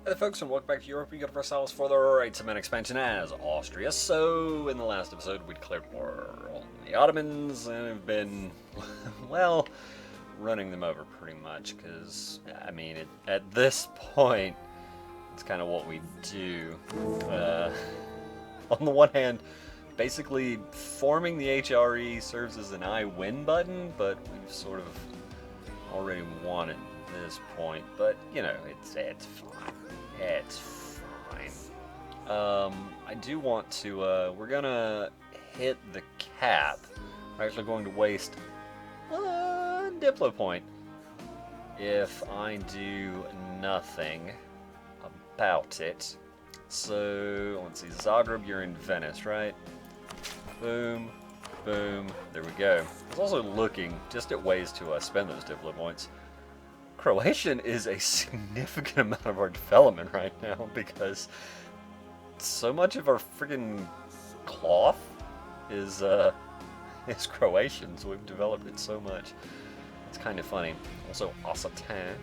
Hey folks, and welcome back to Europa Universalis for the right-to-man expansion as Austria. So, in the last episode, we declared war on the Ottomans and have been, well, running them over pretty much, because, I mean, at this point, it's kind of what we do. On the one hand, basically, forming the HRE serves as an I win button, but we've sort of already won at this point, but, you know, it's fine. It's fine. I do want to, we're gonna hit the cap. We're actually going to waste one Diplo point if I do nothing about it. So, let's see, Zagreb, you're in Venice, right? Boom, boom, there we go. I was also looking just at ways to spend those Diplo points. Croatian is a significant amount of our development right now because so much of our friggin' cloth is Croatian, so we've developed it so much. It's kind of funny. Also, Occitan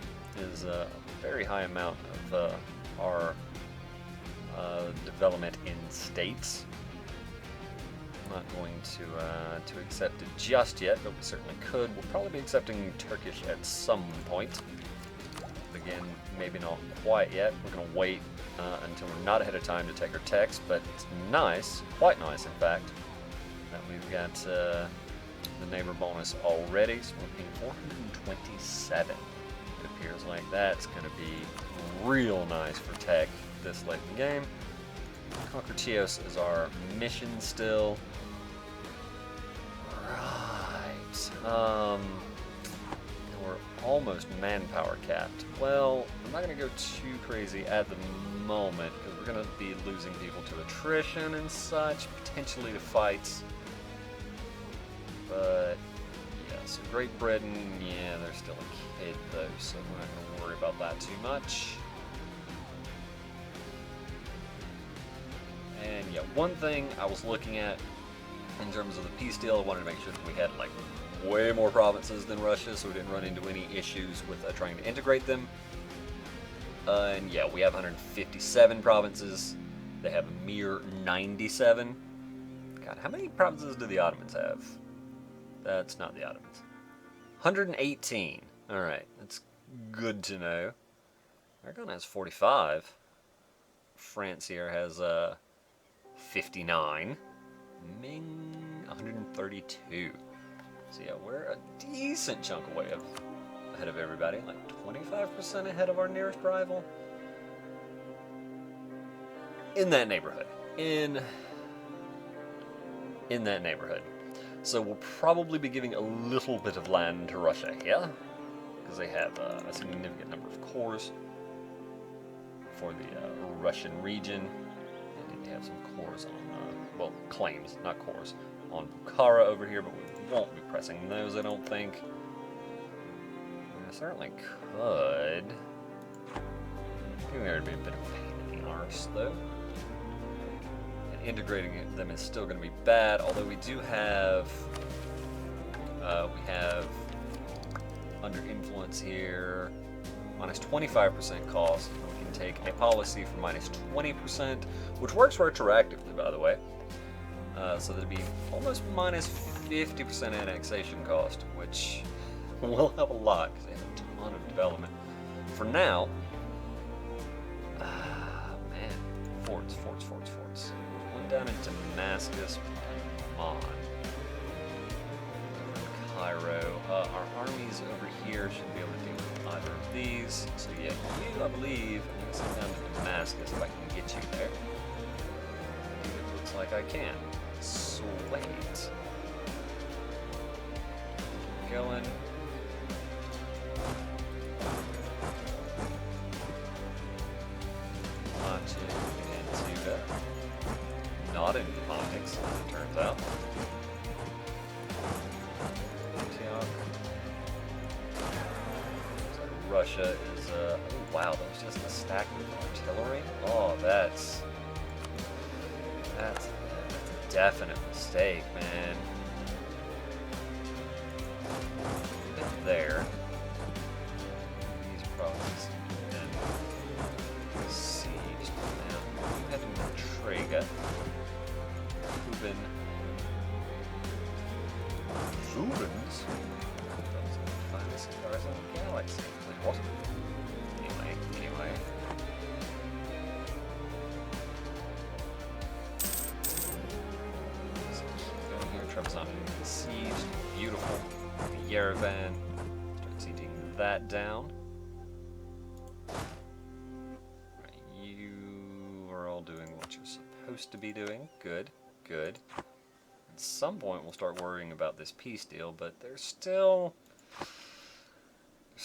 is a very high amount of our development in states. I'm not going to accept it just yet, but we certainly could. We'll probably be accepting Turkish at some point. Again, maybe not quite yet. We're going to wait until we're not ahead of time to take our text, but it's nice, quite nice in fact, that we've got the neighbor bonus already. So we're paying 427. It appears like that's going to be real nice for tech this late in the game. Conquer Chios is our mission still. Right. We're almost manpower capped. Well, I'm not going to go too crazy at the moment because we're going to be losing people to attrition and such, potentially to fights. But, yeah, so Great Britain, yeah, they're still a kid though, so we're not going to worry about that too much. And yeah, one thing I was looking at in terms of the peace deal, I wanted to make sure that we had like way more provinces than Russia, so we didn't run into any issues with trying to integrate them. And yeah, we have 157 provinces. They have a mere 97. God, how many provinces do the Ottomans have? That's not the Ottomans. 118. Alright, that's good to know. Aragon has 45. France here has 59. Ming, 132. So yeah, we're a decent chunk away ahead of everybody, like 25% ahead of our nearest rival. In that neighborhood. In that neighborhood. So we'll probably be giving a little bit of land to Russia here, because they have a significant number of cores for the Russian region. They have some cores on, well, claims, not cores, on Bukhara over here, but we won't be pressing those, I don't think. I certainly could. I think there would be a bit of a pain in the arse, though. And integrating them is still going to be bad, although we do have, under influence here, minus 25% cost. We can take a policy for minus 20%, which works retroactively, by the way. So that'd be almost minus 50% annexation cost, which will help a lot because they have a ton of development. For now, man, forts. One down in Damascus, come on. Cairo. Our armies over here should be able to deal with either of these. So yeah, you, I believe, I'm going to send down to Damascus if I can get you there. It looks like I can. Sweet. Going. Not into that. Not in politics, as it turns out. Russia is, oh wow, that was just a stack of artillery? Oh, that's a definite mistake, man. There. These provinces. And useful. Yerevan. Start sieging that down. Right, you are all doing what you're supposed to be doing. Good, good. At some point we'll start worrying about this peace deal, but they're still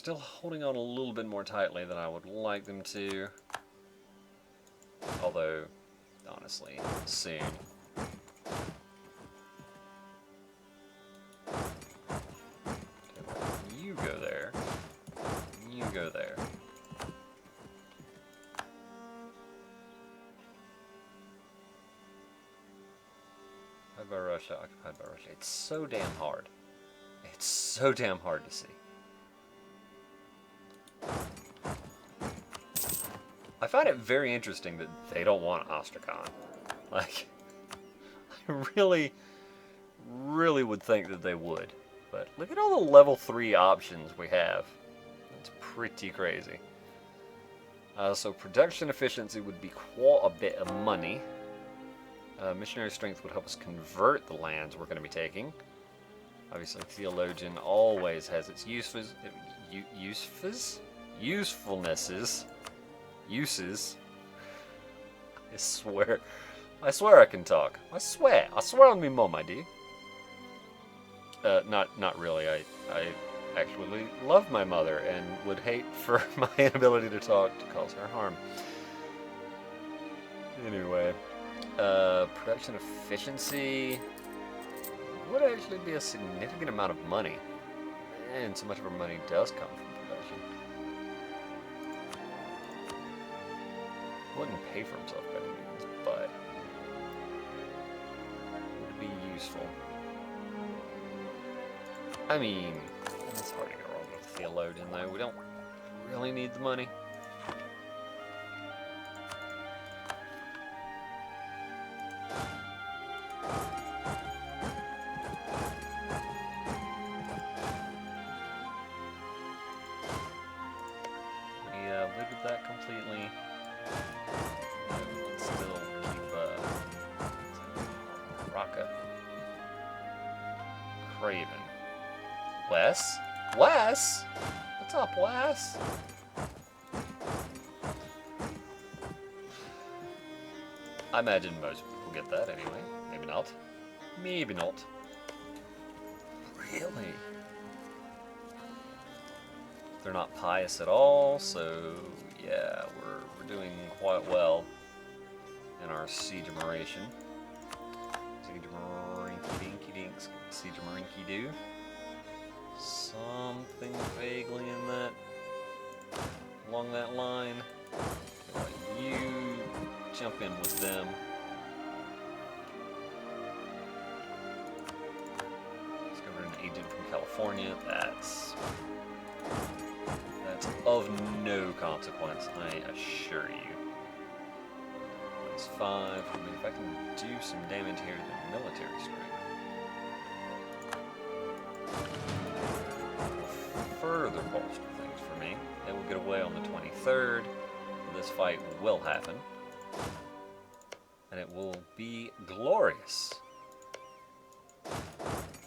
holding on a little bit more tightly than I would like them to. Although, honestly, soon. You go there. You go there. Occupied by Russia, occupied by Russia. It's so damn hard. It's so damn hard to see. I find it very interesting that they don't want Astrakhan. Like, I really would think that they would. But look at all the level 3 options we have. It's pretty crazy. So production efficiency would be quite a bit of money. Missionary strength would help us convert the lands we're going to be taking. Obviously, theologian always has its uses. I swear I can talk. I swear on me mom, I do. Not really. I actually love my mother and would hate for my inability to talk to cause her harm. Anyway, production efficiency would actually be a significant amount of money, and so much of our money does come from production. Wouldn't pay for himself by any means, but would be useful. I mean, it's hard to go wrong with a theologian, though. We don't really need the money. Looted that completely. Let's still keep Raqqa. Craven. Wes? Wes? What's up, Wes? I imagine most people get that anyway. Maybe not. Maybe not. Really? They're not pious at all, so yeah, we're doing quite well in our siege-maration. Siege-marinky-dinky-dinks. Siege-marinky-doo. Something vaguely in that, along that line. You jump in with them. Discovered an agent from California. That's of no consequence, I assure you. That's 5. I mean, if I can do some damage here to the military strength, further bolster things for me. They will get away on the 23rd. This fight will happen. And it will be glorious.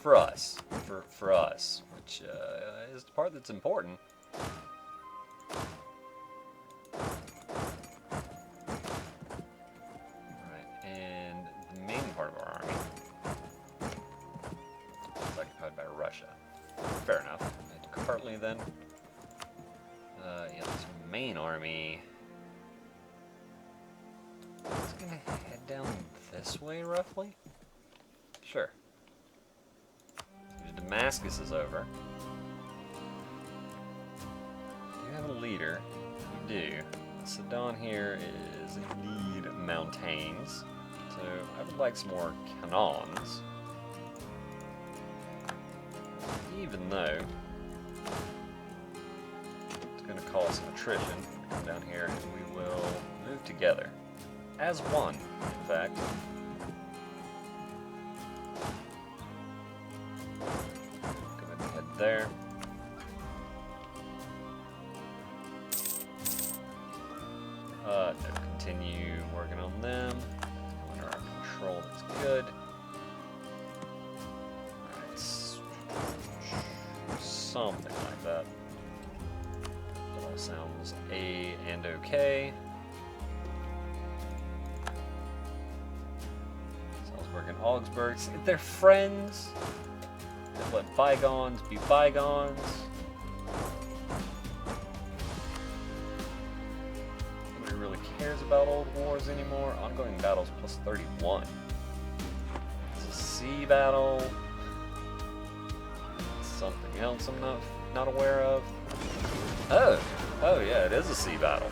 For us. For us. Which is the part that's important. Right, and the main part of our army is occupied by Russia. Fair enough. And Kartli then. Yeah, this main army is gonna head down this way, roughly? Sure. Damascus is over. You have a leader. You do. Sedan here is indeed mountains. So I would like some more cannons. Even though it's going to cause some attrition. Come down here and we will move together. As one, in fact. Go ahead and head there. No, continue working on them. Under our control, that's good. Alright. something like that. That all sounds A and okay. Salzburg and Augsburg, they're friends. They let bygones be bygones. Nobody really cares about old wars anymore. Ongoing battles plus 31. It's a sea battle. Something else I'm not aware of. Oh yeah, it is a sea battle.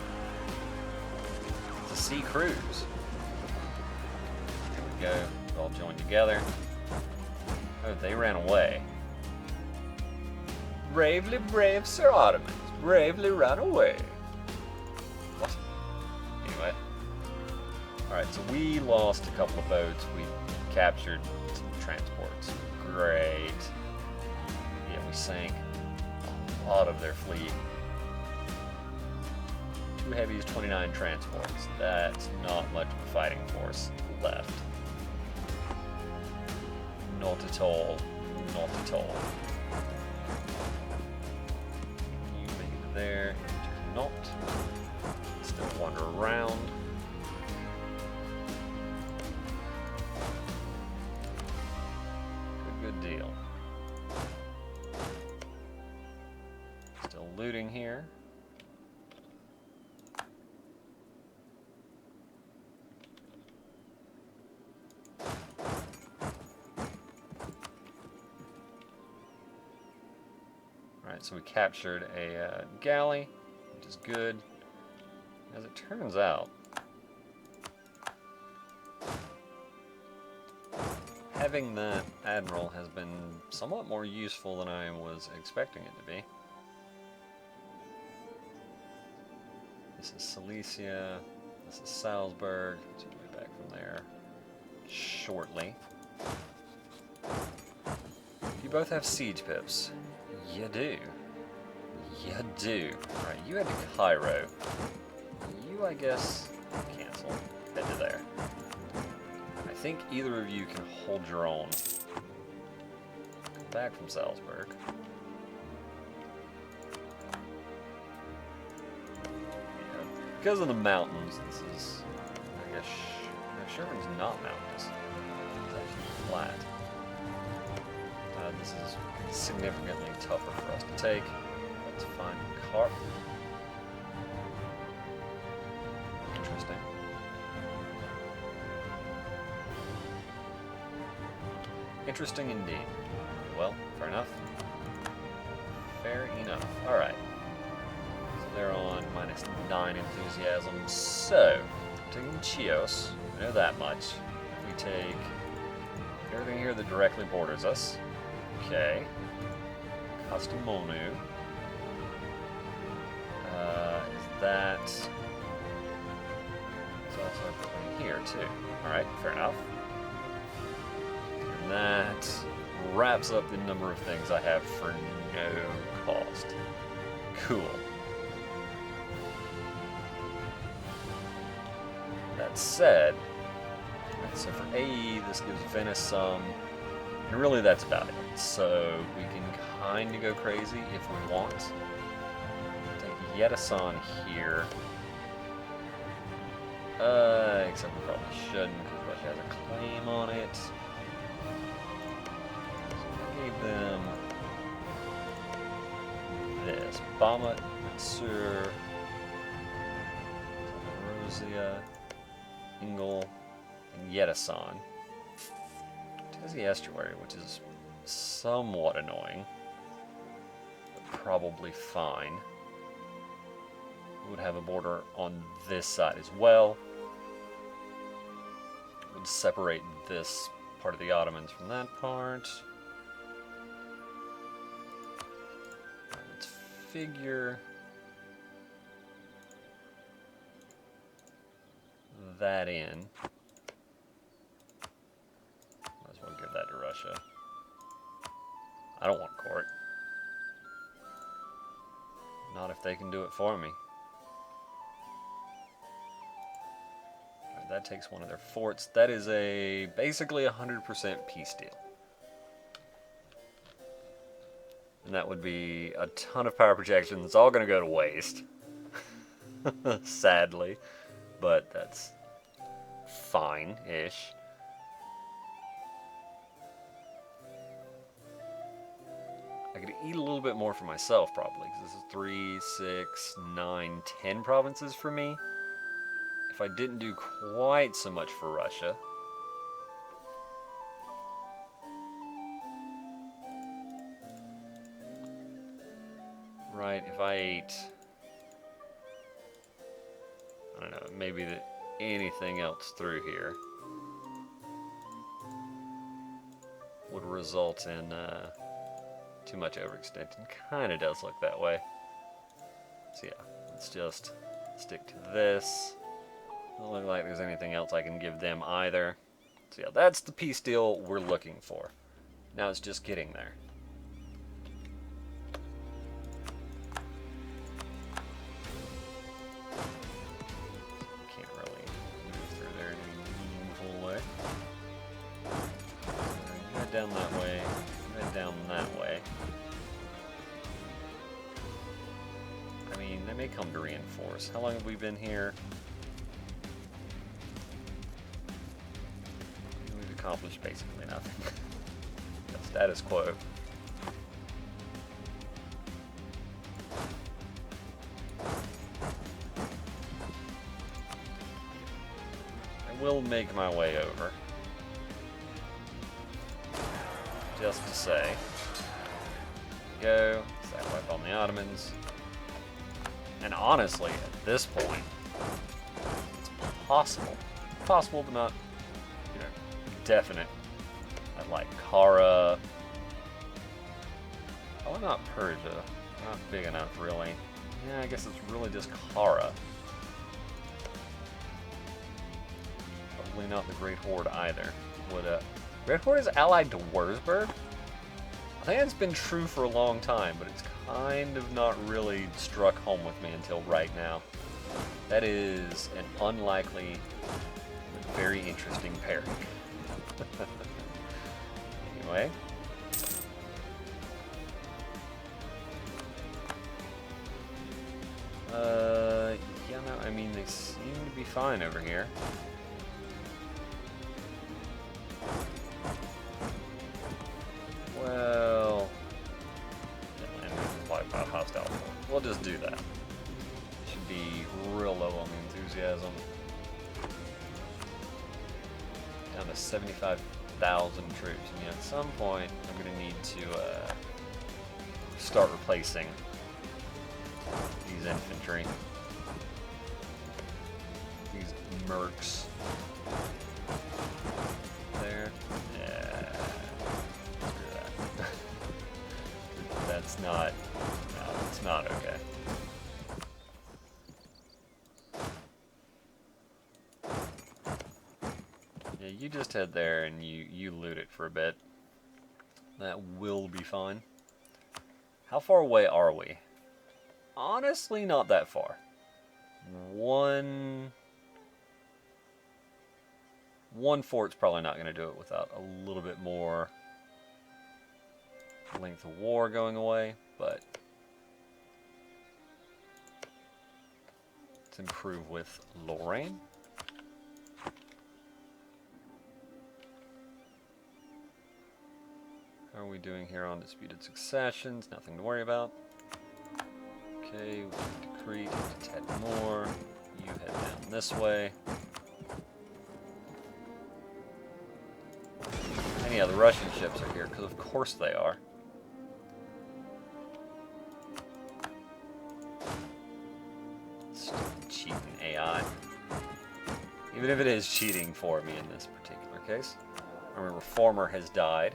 It's a sea cruise. Here we go. All joined together. Oh, they ran away. Bravely brave Sir Ottomans, bravely ran away. What? Anyway. Alright, so we lost a couple of boats. We captured some transports. Great. Yeah, we sank a lot of their fleet. 2 heavies, 29 transports. That's not much of a fighting force left. Not at all. Not at all. You make it there. You cannot. Still wander around. Good deal. Still looting here. So we captured a galley, which is good. As it turns out, having that admiral has been somewhat more useful than I was expecting it to be. This is Silesia, this is Salzburg, so we'll be back from there shortly. You both have siege pips. You do. You do. Alright, you head to Cairo. You, I guess, cancel. Head to there. I think either of you can hold your own. Come back from Salzburg. Yeah, because of the mountains, this is, I guess, no, Sherman's not mountainous. It's actually flat. This is significantly tougher for us to take. Let's find Car. Interesting. Interesting indeed. Well, fair enough. Fair enough. Alright. So they're on -9 enthusiasm. So, taking Chios, we know that much. We take everything here that directly borders us. Okay. Kastamonu. Is that... It's also everything here, too. Alright, fair enough. And that wraps up the number of things I have for no cost. Cool. That said, so for AE, this gives Venice some... And really, that's about it. So we can kind of go crazy if we want. Take Yetasan here. Except we probably shouldn't, because Russia has a claim on it. So we gave them this. Bamat, Mansur, Rosia, Ingol, and Yetasan. The estuary, which is somewhat annoying, but probably fine. We would have a border on this side as well. Would separate this part of the Ottomans from that part. Let's figure that in. Give that to Russia. I don't want court. Not if they can do it for me. Right, that takes one of their forts. That is a basically 100% peace deal. And that would be a ton of power projection. It's all going to go to waste. Sadly. But that's fine-ish. I could eat a little bit more for myself, probably, because this is 3, 6, 9, 10 provinces for me. If I didn't do quite so much for Russia. Right, if I ate, I don't know, maybe anything else through here would result in too much overextension. Kind of does look that way. So yeah, let's just stick to this. Doesn't look like there's anything else I can give them either. So yeah, that's the peace deal we're looking for. Now it's just getting there. Can't really move through there in any meaningful way. You head down that way, you head down that way. I mean, they may come to reinforce. How long have we been here? We've accomplished basically nothing. Status quo. I will make my way over. Just to say. Go. Sack wipe on the Ottomans. And honestly, at this point, it's possible, but not, you know, definite. I like Kara. Oh, not Persia. Not big enough, really. Yeah, I guess it's really just Kara. Probably not the Great Horde either. Would Great Horde is allied to Wurzburg? I think that's been true for a long time, but it's kind of not really struck home with me until right now. That is an unlikely, but very interesting pairing. Anyway. Yeah, no, I mean, they seem to be fine over here. Well, and wipe out hostile force. We'll just do that. Should be real low on the enthusiasm. Down to 75,000 troops. I mean, at some point, I'm going to need to start replacing these infantry. These mercs. There. Yeah. Screw that. That's not... No, it's not okay. Yeah, you just head there and you loot it for a bit. That will be fine. How far away are we? Honestly, not that far. One fort's probably not going to do it without a little bit more length of war going away, but let's improve with Lorraine. How are we doing here on disputed successions? Nothing to worry about. Okay, we decree a tad more. You head down this way. And yeah, the Russian ships are here, because of course they are. Stupid cheating AI. Even if it is cheating for me in this particular case. Our reformer has died.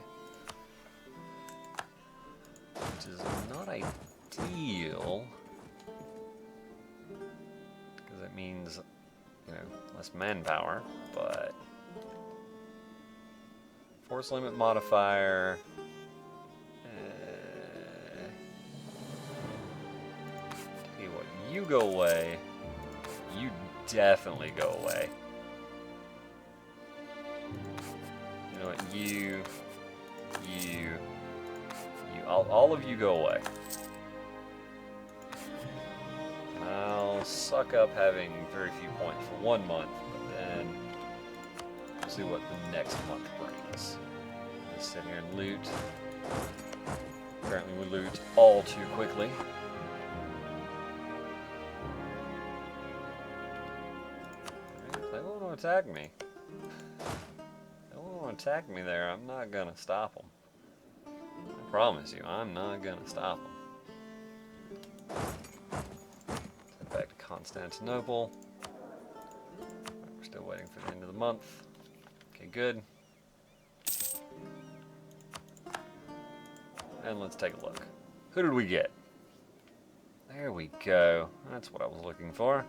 Which is not ideal. Because it means, you know, less manpower, but... Force limit modifier. Tell you what, you go away. You definitely go away. You know what, you all of you go away. And I'll suck up having very few points for 1 month, but then we'll see what the next month brings. Just sit here and loot. Apparently we loot all too quickly. If they want to attack me, attack me there, I'm not gonna stop them. I promise you, I'm not gonna stop them. Head back to Constantinople. We're still waiting for the end of the month. Okay, good. And let's take a look. Who did we get? There we go. That's what I was looking for.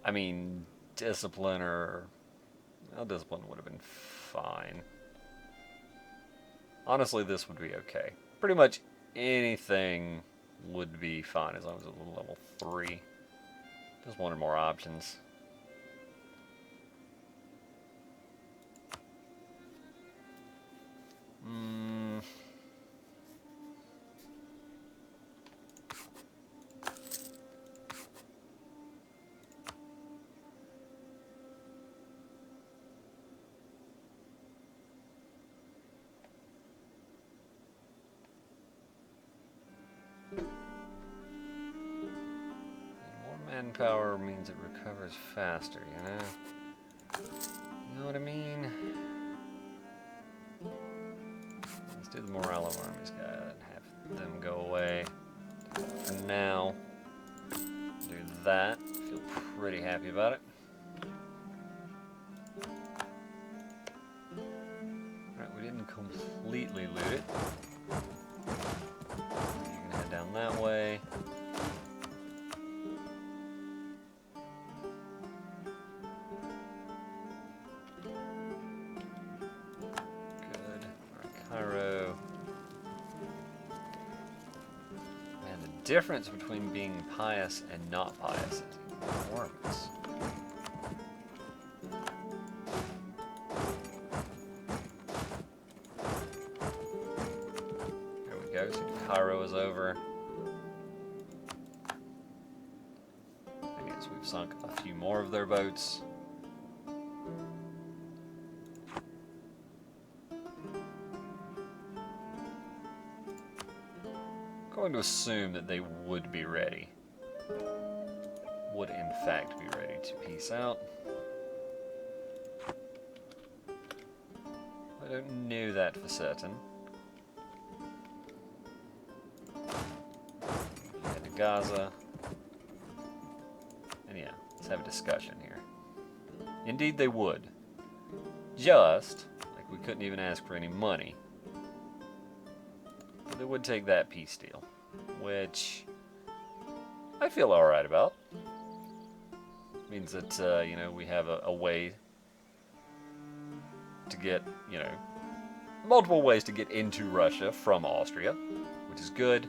I mean, discipline or... Well, discipline would have been fine. Honestly, this would be okay. Pretty much anything would be fine as long as it was level 3. Just wanted more options. Manpower means it recovers faster, you know? You know what I mean? Let's do the morale of armies guy and have them go away. For now, do that. Feel pretty happy about it. Alright, we didn't completely loot it. You can head down that way. Difference between being pious and not pious is enormous. There we go, so Cairo is over. I guess we've sunk a few more of their boats. I'm going to assume that they would be ready. Would in fact be ready to peace out. I don't know that for certain. Head to Gaza. And yeah, let's have a discussion here. Indeed they would. Just, like we couldn't even ask for any money. But they would take that peace deal. Which I feel alright about. Means that, you know, we have a way to get, you know, multiple ways to get into Russia from Austria, which is good.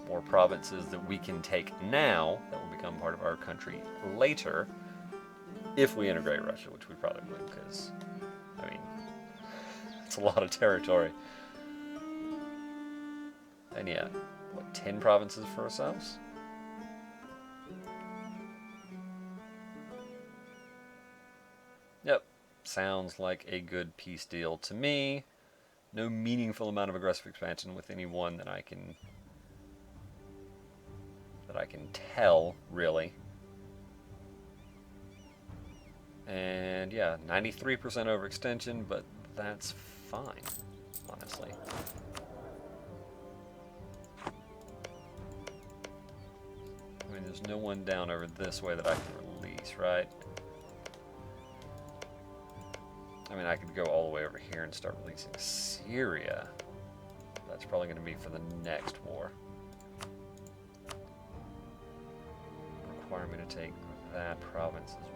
More provinces that we can take now that will become part of our country later if we integrate Russia, which we probably would, because, I mean, it's a lot of territory. And yeah, what, 10 provinces for ourselves? Yep, sounds like a good peace deal to me. No meaningful amount of aggressive expansion with anyone that I can tell, really. And yeah, 93% overextension, but that's fine, honestly. I mean, there's no one down over this way that I can release, right? I mean, I could go all the way over here and start releasing Syria. That's probably going to be for the next war. Require me to take that province as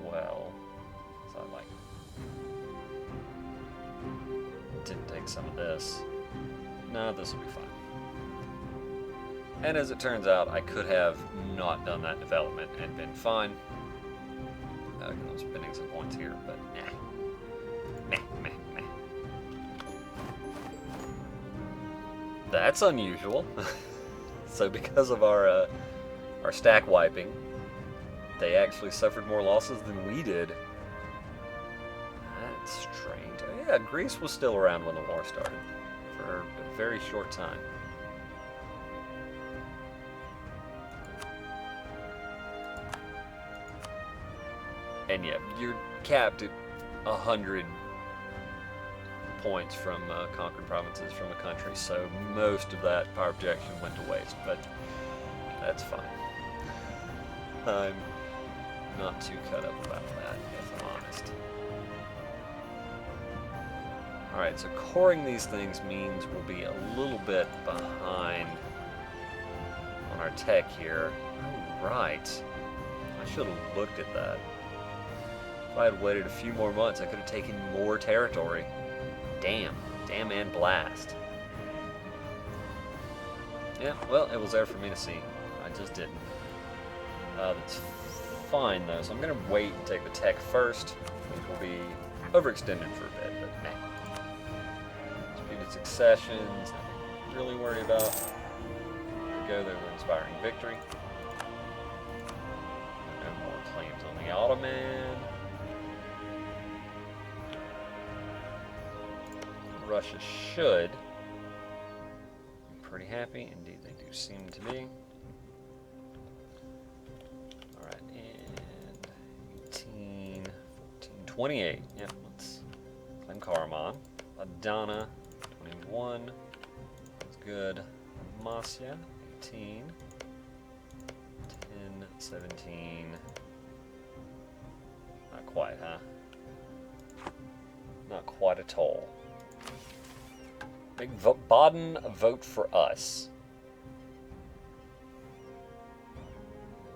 well. So I didn't take some of this. No, this will be fine. And as it turns out, I could have not done that development and been fine. I'm spending some points here, but eh. Meh. That's unusual. So because of our stack wiping, they actually suffered more losses than we did. That's strange. Oh, yeah, Greece was still around when the war started for a very short time. And yeah, you're capped at 100 points from conquered provinces from a country, so most of that power projection went to waste, but that's fine. I'm not too cut up about that, if I'm honest. Alright, so coring these things means we'll be a little bit behind on our tech here. Oh, right. I should have looked at that. If I had waited a few more months, I could have taken more territory. Damn. Damn and blast. Yeah, well, it was there for me to see. I just didn't. That's fine, though, so I'm going to wait and take the tech first. I think we'll be overextended for a bit, but meh. Disputed successions, nothing to really worry about. There we go, there's an inspiring victory. No more claims on the Ottoman. Russia should be pretty happy. Indeed, they do seem to be. Alright, and 18, 14, 28. Yep, let's claim Karaman. Adana, 21. That's good. Amasya, 18. 10, 17. Not quite, huh? Not quite at all. Big Baden, vote for us.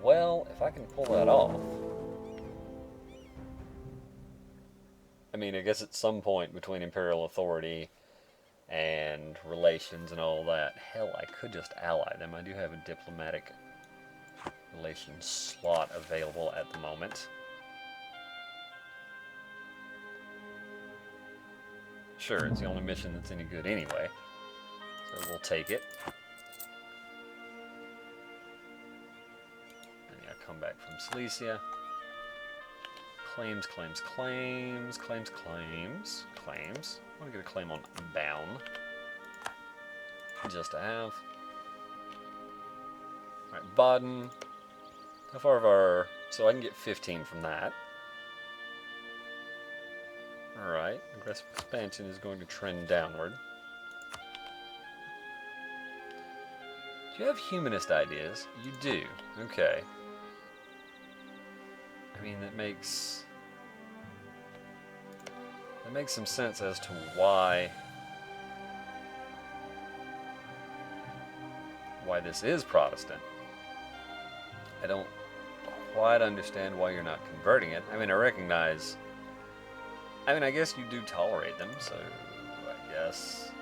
Well, if I can pull that off. I mean, I guess at some point between imperial authority and relations and all that, hell, I could just ally them. I do have a diplomatic relations slot available at the moment. Sure, it's the only mission that's any good anyway, so we'll take it. And yeah, come back from Silesia. Claims, claims, claims, claims, claims, claims. I want to get a claim on Baum. Just to have. Alright, Baden. How far of our... So I can get 15 from that. Alright, aggressive expansion is going to trend downward. Do you have humanist ideas? You do. Okay. I mean, that makes some sense as to why this is Protestant. I don't quite understand why you're not converting it. I mean, I recognize... I guess you do tolerate them, so I guess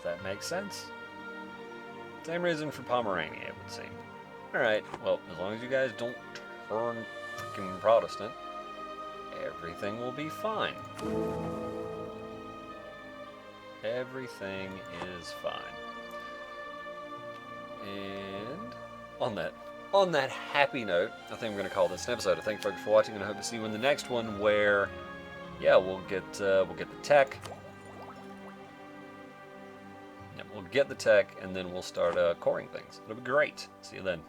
that makes sense. Same reason for Pomerania, it would seem. Alright, well, as long as you guys don't turn freaking Protestant, everything will be fine. Everything is fine. And on that happy note, I think I'm going to call this an episode. I thank folks for watching, and I hope to see you in the next one where, yeah, we'll get the tech. Yeah, we'll get the tech, and then we'll start coring things. It'll be great. See you then.